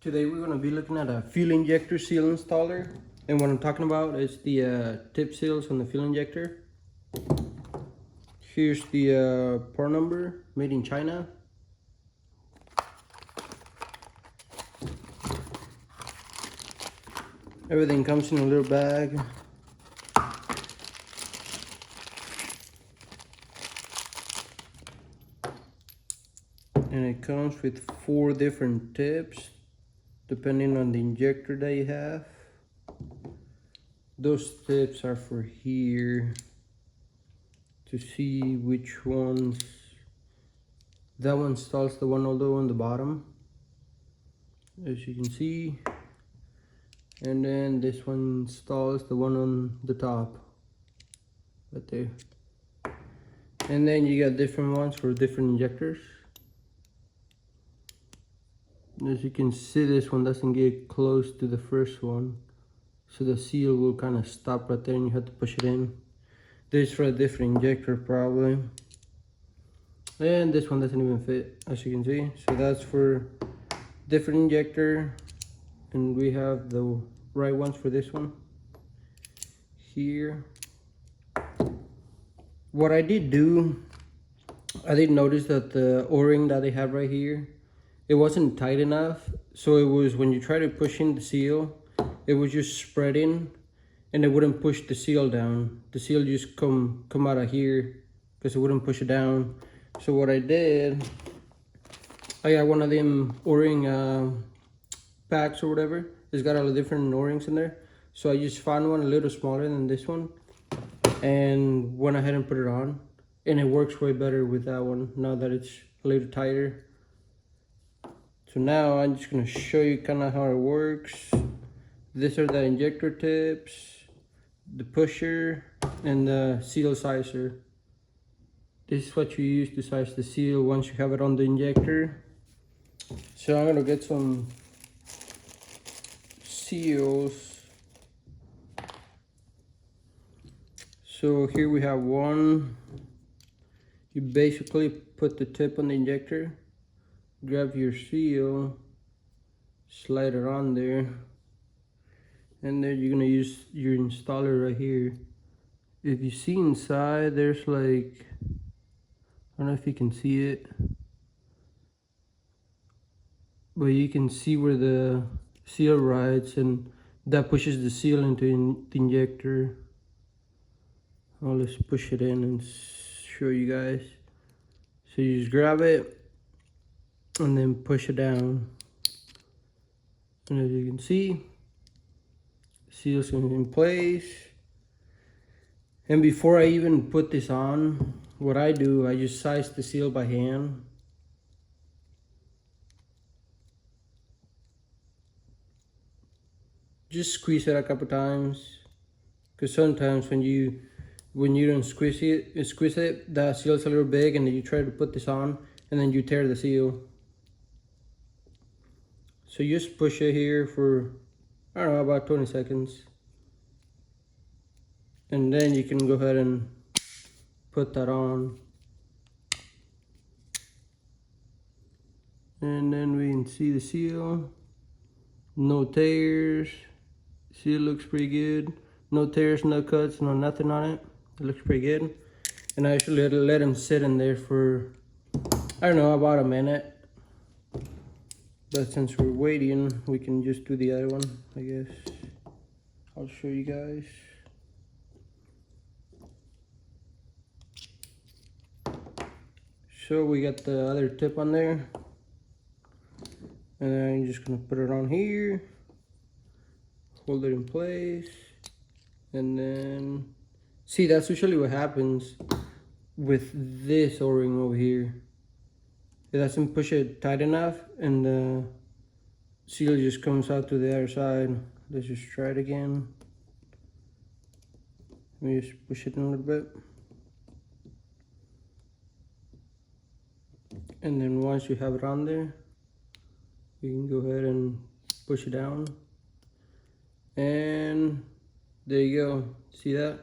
Today we're going to be looking at a fuel injector seal installer, and what I'm talking about is the tip seals on the fuel injector. Here's the part number, made in China. Everything comes in a little bag. And it comes with 4 different tips depending on the injector that you have. Those tips are for here to see which ones. That one installs the one although on the bottom, as you can see, and then this one installs the one on the top right there. And then you got different ones for different injectors. As you can see, this one doesn't get close to the first one, so the seal will kind of stop right there and you have to push it in. This is for a different injector probably. And this one doesn't even fit, as you can see. So that's for different injector, and we have the right ones for this one here. What I did do, I did notice that the O-ring that they have right here, it wasn't tight enough. So it was, when you try to push in the seal, it was just spreading and it wouldn't push the seal down. The seal just come out of here because it wouldn't push it down. So what I did, I got one of them O-ring packs or whatever. It's got all the different O-rings in there. So I just found one a little smaller than this one and went ahead and put it on. And it works way better with that one now that it's a little tighter. So now I'm just going to show you kind of how it works. These are the injector tips, the pusher, and the seal sizer. This is what you use to size the seal once you have it on the injector. So I'm going to get some seals. So here we have one. You basically put the tip on the injector, grab your seal, slide it on there, and then you're gonna use your installer right here. If you see inside, there's like, I don't know if you can see it, but you can see where the seal rides, and that pushes the seal into the injector. Oh, let's push it in and show you guys. So you just grab it and then push it down, and as you can see, seal's in place. And before I even put this on, what I do, I just size the seal by hand. Just squeeze it a couple times, because sometimes when you don't squeeze it, the seal's a little big, and then you try to put this on and then you tear the seal. So you just push it here for, I don't know, about 20 seconds. And then you can go ahead and put that on. And then we can see the seal. No tears. Seal looks pretty good. No tears, no cuts, no nothing on it. It looks pretty good. And I actually let them sit in there for, I don't know, about a minute. But since we're waiting, we can just do the other one, I guess. I'll show you guys. So we got the other tip on there. And then I'm just gonna put it on here. Hold it in place. And then, see, that's usually what happens with this O-ring over here. It doesn't push it tight enough, and the seal just comes out to the other side. Let's just try it again. Let me just push it in a little bit. And then once you have it on there, you can go ahead and push it down. And there you go. See that?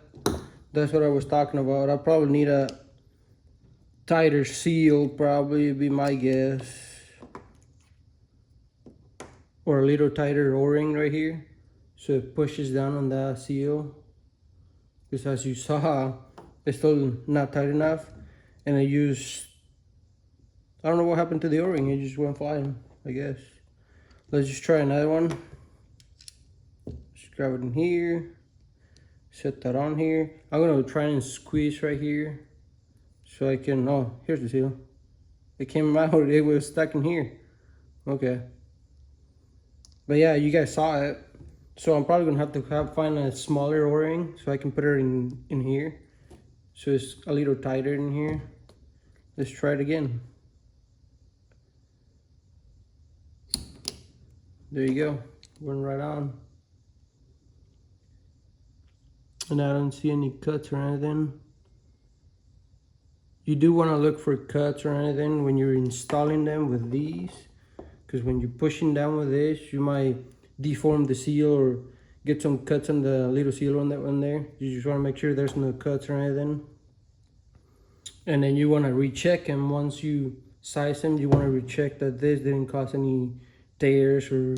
That's what I was talking about. I probably need a tighter seal, probably be my guess. or a little tighter O-ring right here, so it pushes down on that seal. Because as you saw, it's still not tight enough, and I don't know what happened to the O-ring. It just went flying, I guess. Let's just try another one. Just grab it in here, set that on here. I'm gonna try and squeeze right here so I can, oh, here's the seal. It came out, it was stuck in here. Okay. But yeah, you guys saw it. So I'm probably gonna have to find a smaller O-ring so I can put it in here. So it's a little tighter in here. Let's try it again. There you go, went right on. And I don't see any cuts or anything. You do want to look for cuts or anything when you're installing them with these, because when you're pushing down with this, you might deform the seal or get some cuts on the little seal on that one there. You just want to make sure there's no cuts or anything. And then you want to recheck them once you size them. You want to recheck that this didn't cause any tears or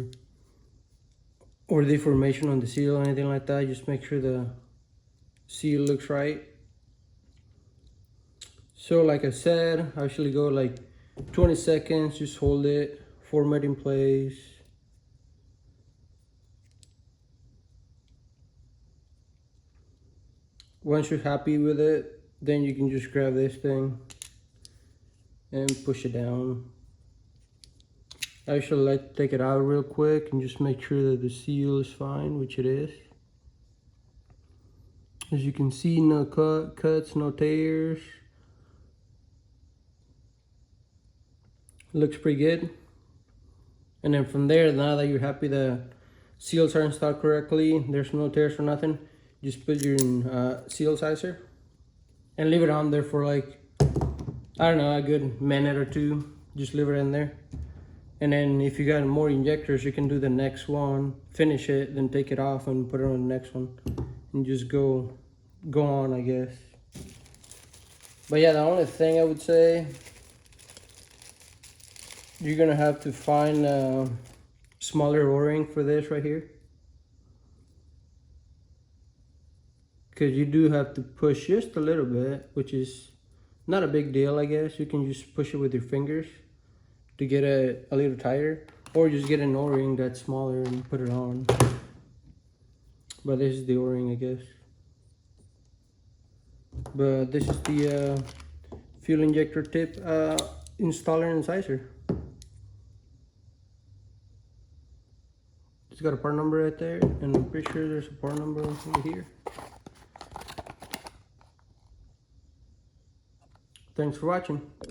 deformation on the seal or anything like that. Just make sure the seal looks right. So like I said, I usually go like 20 seconds, just hold it, format in place. Once you're happy with it, then you can just grab this thing and push it down. I usually like to take it out real quick and just make sure that the seal is fine, which it is. As you can see, no cuts, no tears. Looks pretty good. And then from there, now that you're happy the seals are installed correctly, there's no tears or nothing, just put your seal sizer and leave it on there for like, I don't know, a good minute or two. Just leave it in there. And then if you got more injectors, you can do the next one, finish it, then take it off and put it on the next one, and just go on, I guess. But yeah, the only thing I would say, you're gonna have to find a smaller O-ring for this right here, because you do have to push just a little bit, which is not a big deal, I guess. You can just push it with your fingers to get it a little tighter, or just get an O-ring that's smaller and put it on. But this is the O-ring, I guess. But this is the fuel injector tip installer and sizer. It's got a part number right there, and I'm pretty sure there's a part number over here. Thanks for watching.